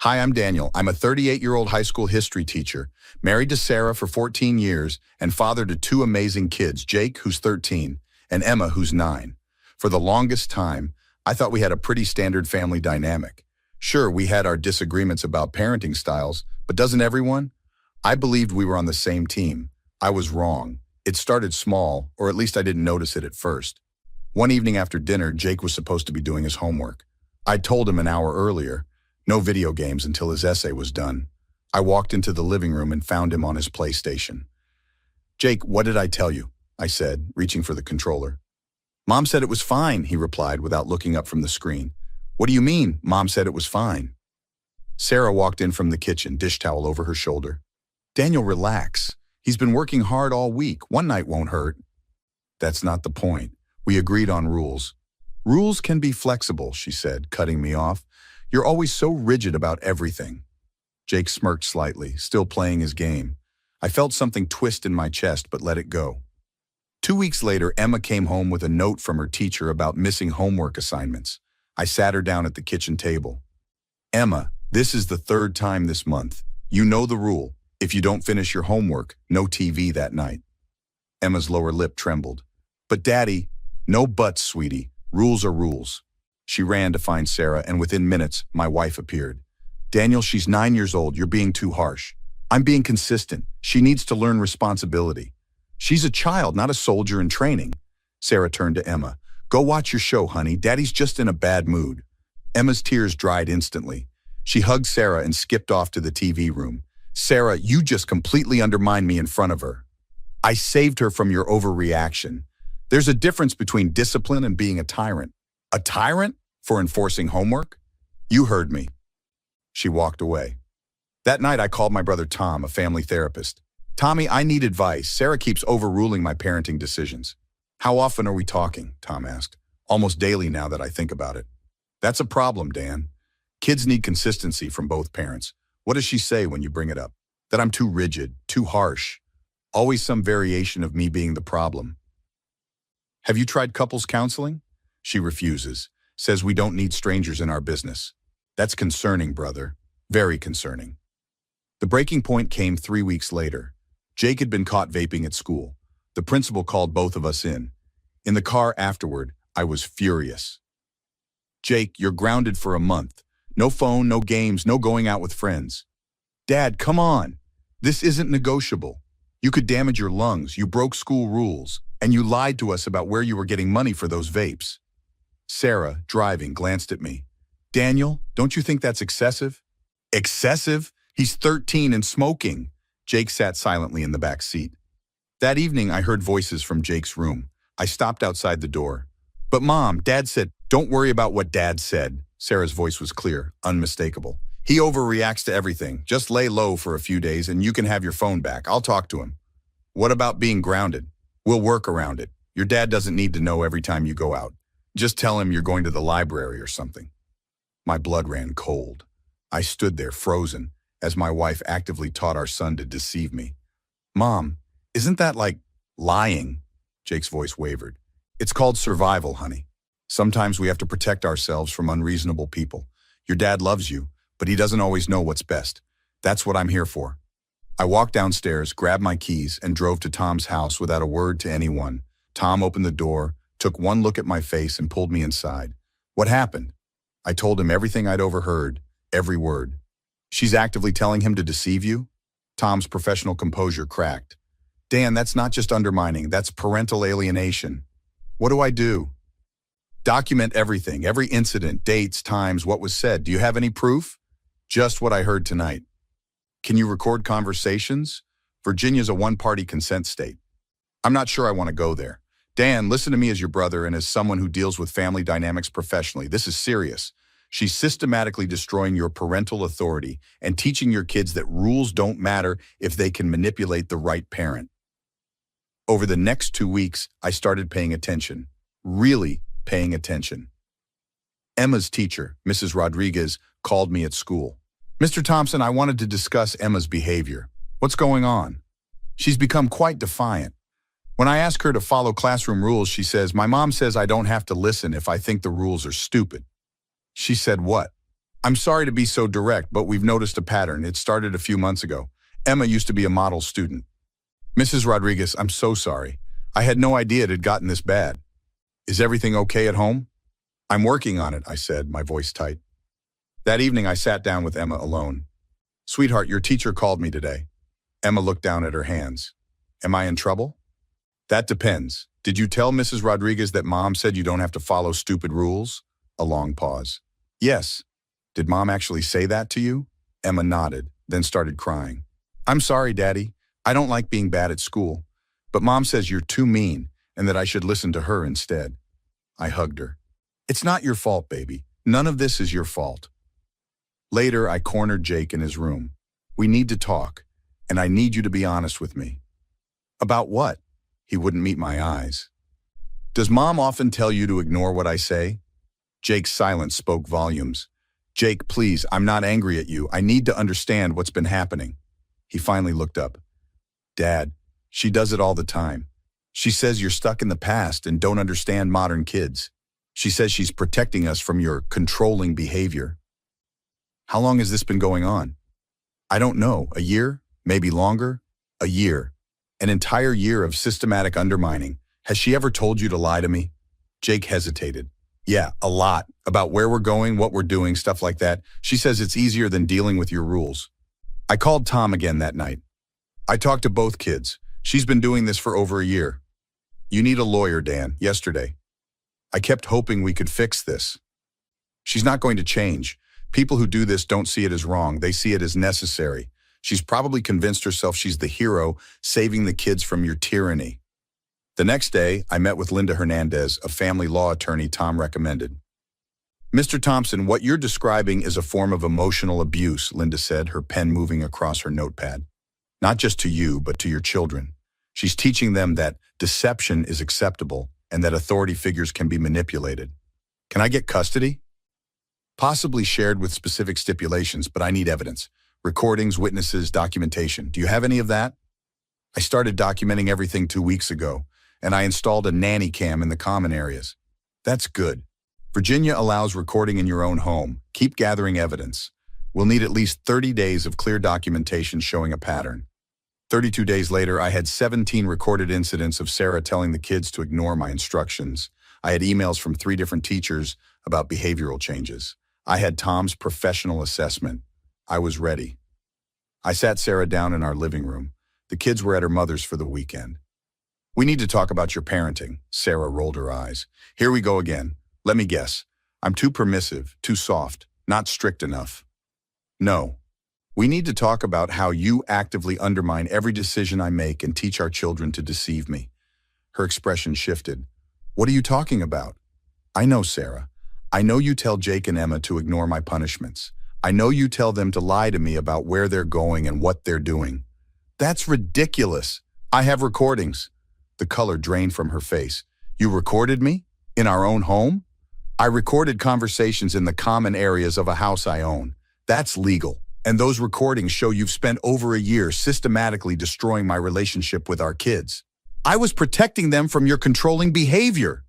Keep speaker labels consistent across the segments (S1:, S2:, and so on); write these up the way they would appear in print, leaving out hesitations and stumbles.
S1: Hi, I'm Daniel. I'm a 38-year-old high school history teacher, married to Sarah for 14 years, and father to two amazing kids, Jake, who's 13, and Emma, who's 9. For the longest time, I thought we had a pretty standard family dynamic. Sure, we had our disagreements about parenting styles, but doesn't everyone? I believed we were on the same team. I was wrong. It started small, or at least I didn't notice it at first. One evening after dinner, Jake was supposed to be doing his homework. I'd told him an hour earlier, no video games until his essay was done. I walked into the living room and found him on his PlayStation. "Jake, what did I tell you?" I said, reaching for the controller. "Mom said it was fine," he replied without looking up from the screen. "What do you mean, Mom said it was fine?" Sarah walked in from the kitchen, dish towel over her shoulder. "Daniel, relax. He's been working hard all week. One night won't hurt." "That's not the point. We agreed on rules." "Rules can be flexible," she said, cutting me off. "You're always so rigid about everything." Jake smirked slightly, still playing his game. I felt something twist in my chest, but let it go. 2 weeks later, Emma came home with a note from her teacher about missing homework assignments. I sat her down at the kitchen table. "Emma, this is the 3rd time this month. You know the rule. If you don't finish your homework, no TV that night." Emma's lower lip trembled. "But Daddy..." "No buts, sweetie. Rules are rules." She ran to find Sarah, and within minutes, my wife appeared. "Daniel, she's 9 years old. You're being too harsh." "I'm being consistent. She needs to learn responsibility." "She's a child, not a soldier in training." Sarah turned to Emma. "Go watch your show, honey. Daddy's just in a bad mood." Emma's tears dried instantly. She hugged Sarah and skipped off to the TV room. "Sarah, you just completely undermined me in front of her. I saved her from your overreaction. There's a difference between discipline and being a tyrant." "A tyrant? For enforcing homework?" "You heard me." She walked away. That night, I called my brother Tom, a family therapist. "Tommy, I need advice. Sarah keeps overruling my parenting decisions." "How often are we talking?" Tom asked. "Almost daily now that I think about it." "That's a problem, Dan. Kids need consistency from both parents." "What does she say when you bring it up?" "That I'm too rigid, too harsh. Always some variation of me being the problem." "Have you tried couples counseling?" "She refuses. Says we don't need strangers in our business." "That's concerning, brother. Very concerning." The breaking point came 3 weeks later. Jake had been caught vaping at school. The principal called both of us in. In the car afterward, I was furious. "Jake, you're grounded for a month. No phone, no games, no going out with friends." "Dad, come on. This isn't negotiable. You could damage your lungs, you broke school rules, and you lied to us about where you were getting money for those vapes." Sarah, driving, glanced at me. "Daniel, don't you think that's excessive?" "Excessive? He's 13 and smoking." Jake sat silently in the back seat. That evening, I heard voices from Jake's room. I stopped outside the door. "But Mom, Dad said..." "Don't worry about what Dad said." Sarah's voice was clear, unmistakable. "He overreacts to everything. Just lay low for a few days and you can have your phone back. I'll talk to him." "What about being grounded?" "We'll work around it. Your dad doesn't need to know every time you go out. Just tell him you're going to the library or something." My blood ran cold. I stood there frozen as my wife actively taught our son to deceive me. "Mom, isn't that like lying?" Jake's voice wavered. "It's called survival, honey. Sometimes we have to protect ourselves from unreasonable people. Your dad loves you, but he doesn't always know what's best. That's what I'm here for." I walked downstairs, grabbed my keys, and drove to Tom's house without a word to anyone. Tom opened the door, took one look at my face, and pulled me inside. "What happened?" I told him everything I'd overheard, every word. "She's actively telling him to deceive you?" Tom's professional composure cracked. "Dan, that's not just undermining, that's parental alienation." "What do I do?" "Document everything, every incident, dates, times, what was said. Do you have any proof?" "Just what I heard tonight." "Can you record conversations?" "Virginia's a one-party consent state." "I'm not sure I want to go there." "Dan, listen to me as your brother and as someone who deals with family dynamics professionally. This is serious. She's systematically destroying your parental authority and teaching your kids that rules don't matter if they can manipulate the right parent." Over the next 2 weeks, I started paying attention. Really paying attention. Emma's teacher, Mrs. Rodriguez, called me at school. "Mr. Thompson, I wanted to discuss Emma's behavior." "What's going on?" "She's become quite defiant. When I ask her to follow classroom rules, she says, 'My mom says I don't have to listen if I think the rules are stupid.'" "She said what?" I'm sorry to be so direct, but we've noticed a pattern. It started a few months ago. Emma used to be a model student. Mrs. Rodriguez, I'm so sorry. I had no idea it had gotten this bad. Is everything okay at home? I'm working on it, I said, my voice tight. That evening, I sat down with Emma alone. Sweetheart, your teacher called me today. Emma looked down at her hands. Am I in trouble? That depends. Did you tell Mrs. Rodriguez that Mom said you don't have to follow stupid rules? A long pause. Yes. Did Mom actually say that to you? Emma nodded, then started crying. I'm sorry, Daddy. I don't like being bad at school. But Mom says you're too mean and that I should listen to her instead. I hugged her. It's not your fault, baby. None of this is your fault. Later, I cornered Jake in his room. We need to talk, and I need you to be honest with me. About what? He wouldn't meet my eyes. Does Mom often tell you to ignore what I say? Jake's silence spoke volumes. Jake, please, I'm not angry at you. I need to understand what's been happening. He finally looked up. Dad, she does it all the time. She says you're stuck in the past and don't understand modern kids. She says she's protecting us from your controlling behavior. How long has this been going on? I don't know. A year? Maybe longer? A year. An entire year of systematic undermining. Has she ever told you to lie to me? Jake hesitated. Yeah, a lot. About where we're going, what we're doing, stuff like that. She says it's easier than dealing with your rules. I called Tom again that night. I talked to both kids. She's been doing this for over a year. You need a lawyer, Dan, yesterday. I kept hoping we could fix this. She's not going to change. People who do this don't see it as wrong. They see it as necessary. She's probably convinced herself she's the hero, saving the kids from your tyranny. The next day, I met with Linda Hernandez, a family law attorney Tom recommended. Mr. Thompson, what you're describing is a form of emotional abuse, Linda said, her pen moving across her notepad. Not just to you, but to your children. She's teaching them that deception is acceptable and that authority figures can be manipulated. Can I get custody? Possibly shared with specific stipulations, but I need evidence. Recordings, witnesses, documentation. Do you have any of that? I started documenting everything 2 weeks ago, and I installed a nanny cam in the common areas. That's good. Virginia allows recording in your own home. Keep gathering evidence. We'll need at least 30 days of clear documentation showing a pattern. 32 days later, I had 17 recorded incidents of Sarah telling the kids to ignore my instructions. I had emails from 3 different teachers about behavioral changes. I had Tom's professional assessment. I was ready. I sat Sarah down in our living room. The kids were at her mother's for the weekend. We need to talk about your parenting. Sarah rolled her eyes. Here we go again. Let me guess. I'm too permissive, too soft, not strict enough. No. We need to talk about how you actively undermine every decision I make and teach our children to deceive me. Her expression shifted. What are you talking about? I know, Sarah. I know you tell Jake and Emma to ignore my punishments. I know you tell them to lie to me about where they're going and what they're doing. That's ridiculous. I have recordings. The color drained from her face. You recorded me? In our own home? I recorded conversations in the common areas of a house I own. That's legal. And those recordings show you've spent over a year systematically destroying my relationship with our kids. I was protecting them from your controlling behavior.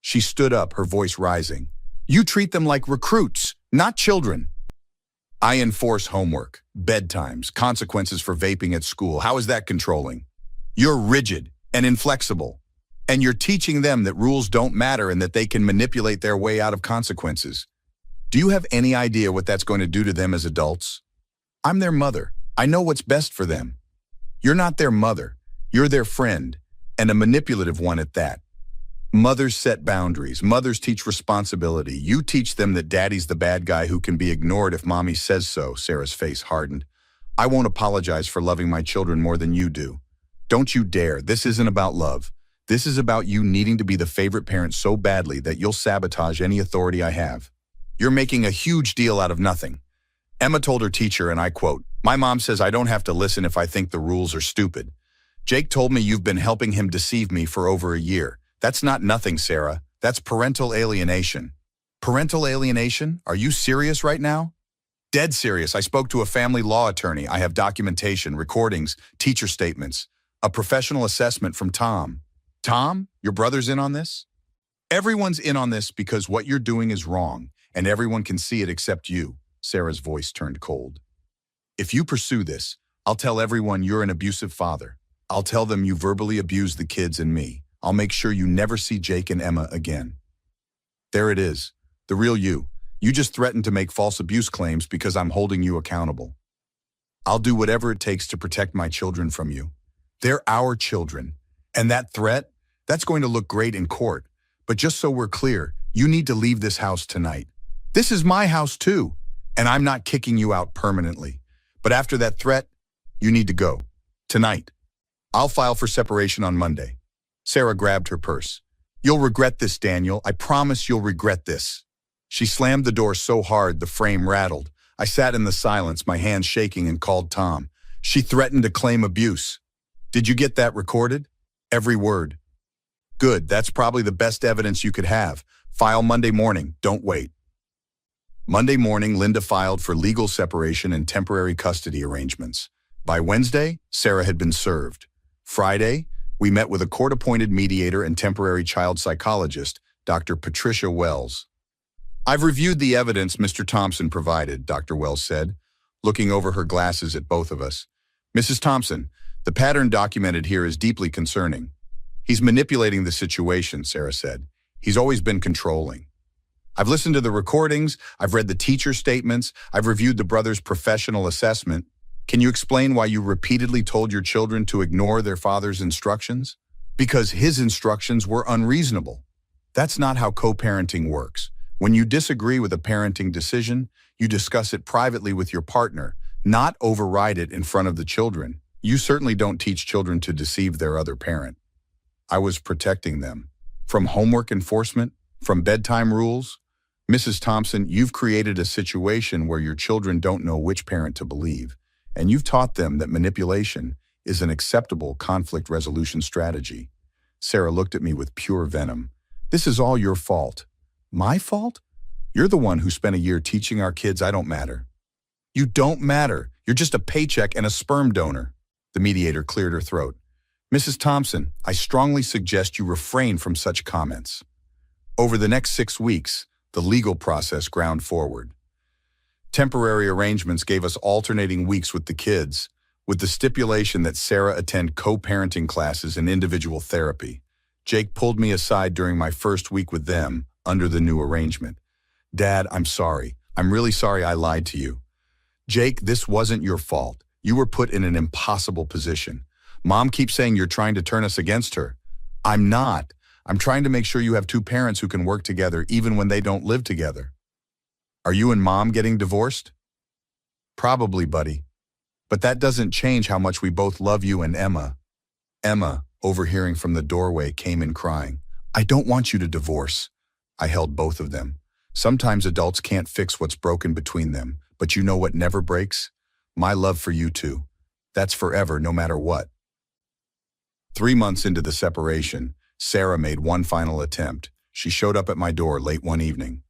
S1: She stood up, her voice rising. You treat them like recruits, not children. I enforce homework, bedtimes, consequences for vaping at school. How is that controlling? You're rigid and inflexible. And you're teaching them that rules don't matter and that they can manipulate their way out of consequences. Do you have any idea what that's going to do to them as adults? I'm their mother. I know what's best for them. You're not their mother. You're their friend, and a manipulative one at that. Mothers set boundaries. Mothers teach responsibility. You teach them that daddy's the bad guy who can be ignored if mommy says so. Sarah's face hardened. I won't apologize for loving my children more than you do. Don't you dare. This isn't about love. This is about you needing to be the favorite parent so badly that you'll sabotage any authority I have. You're making a huge deal out of nothing. Emma told her teacher, and I quote, "My mom says I don't have to listen if I think the rules are stupid. Jake told me you've been helping him deceive me for over a year. That's not nothing, Sarah. That's parental alienation." Parental alienation? Are you serious right now? Dead serious. I spoke to a family law attorney. I have documentation, recordings, teacher statements, a professional assessment from Tom. Tom, your brother's in on this? Everyone's in on this because what you're doing is wrong, and everyone can see it except you. Sarah's voice turned cold. If you pursue this, I'll tell everyone you're an abusive father. I'll tell them you verbally abused the kids and me. I'll make sure you never see Jake and Emma again. There it is, the real you. You just threatened to make false abuse claims because I'm holding you accountable. I'll do whatever it takes to protect my children from you. They're our children. And that threat, that's going to look great in court. But just so we're clear, you need to leave this house tonight. This is my house too, and I'm not kicking you out permanently. But after that threat, you need to go. Tonight. I'll file for separation on Monday. Sarah grabbed her purse. You'll regret this, Daniel. I promise you'll regret this. She slammed the door so hard the frame rattled. I sat in the silence, my hands shaking, and called Tom. She threatened to claim abuse. Did you get that recorded? Every word. Good, that's probably the best evidence you could have. File Monday morning, don't wait. Monday morning, Linda filed for legal separation and temporary custody arrangements. By Wednesday, Sarah had been served. Friday, we met with a court-appointed mediator and temporary child psychologist, Dr. Patricia Wells. I've reviewed the evidence Mr. Thompson provided, Dr. Wells said, looking over her glasses at both of us. Mrs. Thompson, the pattern documented here is deeply concerning. He's manipulating the situation, Sarah said. He's always been controlling. I've listened to the recordings, I've read the teacher statements, I've reviewed the brother's professional assessment. Can you explain why you repeatedly told your children to ignore their father's instructions? Because his instructions were unreasonable. That's not how co-parenting works. When you disagree with a parenting decision, you discuss it privately with your partner, not override it in front of the children. You certainly don't teach children to deceive their other parent. I was protecting them. From homework enforcement, from bedtime rules. Mrs. Thompson, you've created a situation where your children don't know which parent to believe, and you've taught them that manipulation is an acceptable conflict resolution strategy. Sarah looked at me with pure venom. This is all your fault. My fault? You're the one who spent a year teaching our kids I don't matter. You don't matter. You're just a paycheck and a sperm donor. The mediator cleared her throat. Mrs. Thompson, I strongly suggest you refrain from such comments. Over the next 6 weeks, the legal process ground forward. Temporary arrangements gave us alternating weeks with the kids, with the stipulation that Sarah attend co-parenting classes and individual therapy. Jake pulled me aside during my first week with them under the new arrangement. Dad, I'm sorry. I'm really sorry I lied to you. Jake, this wasn't your fault. You were put in an impossible position. Mom keeps saying you're trying to turn us against her. I'm not. I'm trying to make sure you have two parents who can work together even when they don't live together. Are you and Mom getting divorced? Probably, buddy. But that doesn't change how much we both love you and Emma. Emma, overhearing from the doorway, came in crying. I don't want you to divorce. I held both of them. Sometimes adults can't fix what's broken between them, but you know what never breaks? My love for you two. That's forever, no matter what. 3 months into the separation, Sarah made one final attempt. She showed up at my door late one evening.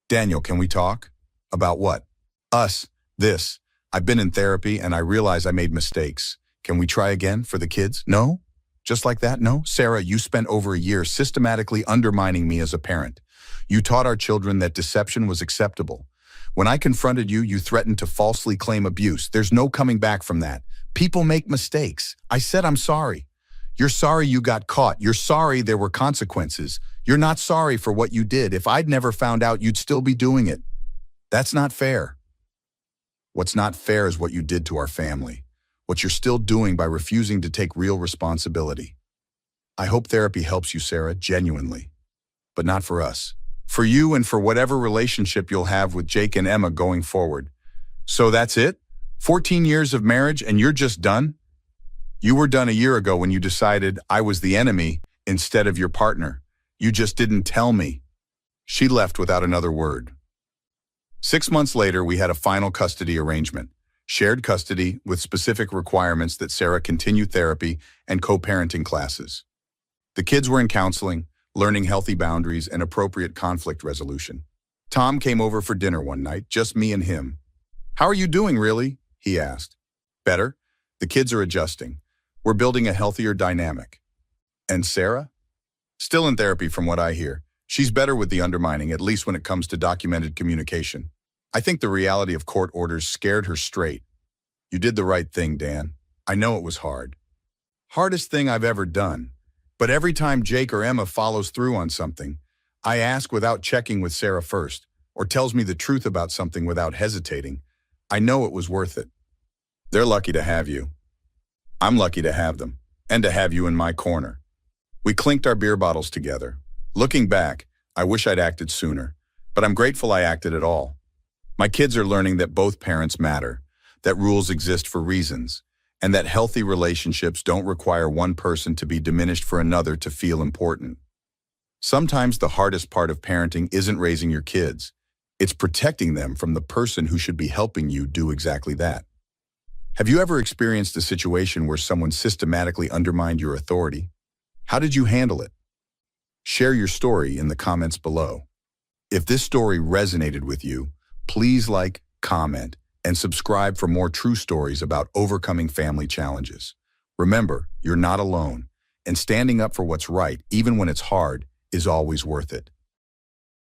S1: Daniel, can we talk? About what? Us. This. I've been in therapy and I realize I made mistakes. Can we try again for the kids? No? Just like that? No? Sarah, you spent over a year systematically undermining me as a parent. You taught our children that deception was acceptable. When I confronted you, you threatened to falsely claim abuse. There's no coming back from that. People make mistakes. I said I'm sorry. You're sorry you got caught. You're sorry there were consequences. You're not sorry for what you did. If I'd never found out, you'd still be doing it. That's not fair. What's not fair is what you did to our family. What you're still doing by refusing to take real responsibility. I hope therapy helps you, Sarah, genuinely. But not for us. For you and for whatever relationship you'll have with Jake and Emma going forward. So that's it? 14 years of marriage and you're just done? You were done a year ago when you decided I was the enemy instead of your partner. You just didn't tell me. She left without another word. 6 months later, we had a final custody arrangement. Shared custody with specific requirements that Sarah continue therapy and co-parenting classes. The kids were in counseling, learning healthy boundaries and appropriate conflict resolution. Tom came over for dinner one night, just me and him. How are you doing, really? He asked. Better. The kids are adjusting. We're building a healthier dynamic. And Sarah? Still in therapy from what I hear. She's better with the undermining, at least when it comes to documented communication. I think the reality of court orders scared her straight. You did the right thing, Dan. I know it was hard. Hardest thing I've ever done. But every time Jake or Emma follows through on something, I ask without checking with Sarah first, or tells me the truth about something without hesitating, I know it was worth it. They're lucky to have you. I'm lucky to have them, and to have you in my corner. We clinked our beer bottles together. Looking back, I wish I'd acted sooner, but I'm grateful I acted at all. My kids are learning that both parents matter, that rules exist for reasons, and that healthy relationships don't require one person to be diminished for another to feel important. Sometimes the hardest part of parenting isn't raising your kids. It's protecting them from the person who should be helping you do exactly that. Have you ever experienced a situation where someone systematically undermined your authority? How did you handle it? Share your story in the comments below. If this story resonated with you, please like, comment, and subscribe for more true stories about overcoming family challenges. Remember, you're not alone, and standing up for what's right, even when it's hard, is always worth it.